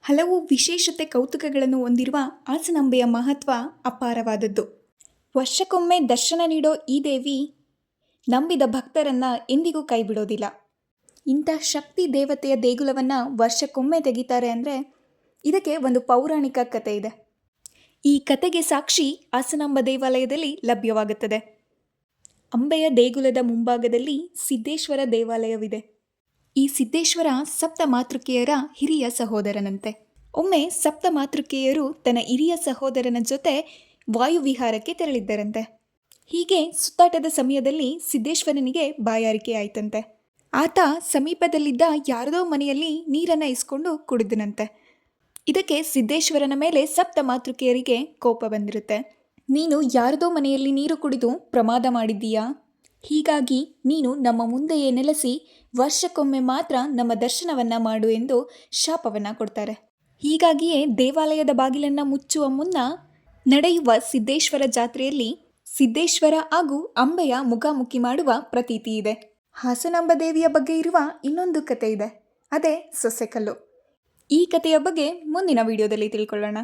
ಹಲವು ವಿಶೇಷತೆ ಕೌತುಕಗಳನ್ನು ಹೊಂದಿರುವ ಹಾಸನಾಂಬೆಯ ಮಹತ್ವ ಅಪಾರವಾದದ್ದು. ವರ್ಷಕ್ಕೊಮ್ಮೆ ದರ್ಶನ ನೀಡೋ ಈ ದೇವಿ ನಂಬಿದ ಭಕ್ತರನ್ನ ಎಂದಿಗೂ ಕೈಬಿಡೋದಿಲ್ಲ. ಇಂಥ ಶಕ್ತಿ ದೇವತೆಯ ದೇಗುಲವನ್ನು ವರ್ಷಕ್ಕೊಮ್ಮೆ ತೆಗಿತಾರೆ ಅಂದರೆ ಇದಕ್ಕೆ ಒಂದು ಪೌರಾಣಿಕ ಕಥೆ ಇದೆ. ಈ ಕತೆಗೆ ಸಾಕ್ಷಿ ಹಾಸನಾಂಬ ದೇವಾಲಯದಲ್ಲಿ ಲಭ್ಯವಾಗುತ್ತದೆ. ಅಂಬೆಯ ದೇಗುಲದ ಮುಂಭಾಗದಲ್ಲಿ ಸಿದ್ದೇಶ್ವರ ದೇವಾಲಯವಿದೆ. ಈ ಸಿದ್ದೇಶ್ವರ ಸಪ್ತ ಮಾತೃಕೆಯರ ಹಿರಿಯ ಸಹೋದರನಂತೆ. ಒಮ್ಮೆ ಸಪ್ತ ಮಾತೃಕೆಯರು ತನ್ನ ಹಿರಿಯ ಸಹೋದರನ ಜೊತೆ ವಾಯುವಿಹಾರಕ್ಕೆ ತೆರಳಿದ್ದರಂತೆ. ಹೀಗೆ ಸುತ್ತಾಟದ ಸಮಯದಲ್ಲಿ ಸಿದ್ದೇಶ್ವರನಿಗೆ ಬಾಯಾರಿಕೆ ಆಯ್ತಂತೆ. ಆತ ಸಮೀಪದಲ್ಲಿದ್ದ ಯಾರದೋ ಮನೆಯಲ್ಲಿ ನೀರನ್ನು ಇಸ್ಕೊಂಡು ಕುಡಿದನಂತೆ. ಇದಕ್ಕೆ ಸಿದ್ದೇಶ್ವರನ ಮೇಲೆ ಸಪ್ತ ಮಾತೃಕೆಯರಿಗೆ ಕೋಪ ಬಂದಿರುತ್ತೆ. ನೀನು ಯಾರದೋ ಮನೆಯಲ್ಲಿ ನೀರು ಕುಡಿದು ಪ್ರಮಾದ ಮಾಡಿದ್ದೀಯಾ? ಹೀಗಾಗಿ ನೀನು ನಮ್ಮ ಮುಂದೆಯೇ ನೆಲೆಸಿ ವರ್ಷಕ್ಕೊಮ್ಮೆ ಮಾತ್ರ ನಮ್ಮ ದರ್ಶನವನ್ನು ಮಾಡು ಎಂದು ಶಾಪವನ್ನು ಕೊಡ್ತಾರೆ. ಹೀಗಾಗಿಯೇ ದೇವಾಲಯದ ಬಾಗಿಲನ್ನು ಮುಚ್ಚುವ ಮುನ್ನ ನಡೆಯುವ ಸಿದ್ದೇಶ್ವರ ಜಾತ್ರೆಯಲ್ಲಿ ಸಿದ್ದೇಶ್ವರ ಹಾಗೂ ಅಂಬೆಯ ಮುಖಾಮುಖಿ ಮಾಡುವ ಪ್ರತೀತಿ ಇದೆ. ಹಾಸನಾಂಬ ದೇವಿಯ ಬಗ್ಗೆ ಇರುವ ಇನ್ನೊಂದು ಕತೆ ಇದೆ, ಅದೇ ಸೊಸೆಕಲ್ಲು. ಈ ಕಥೆಯ ಬಗ್ಗೆ ಮುಂದಿನ ವಿಡಿಯೋದಲ್ಲಿ ತಿಳ್ಕೊಳ್ಳೋಣ.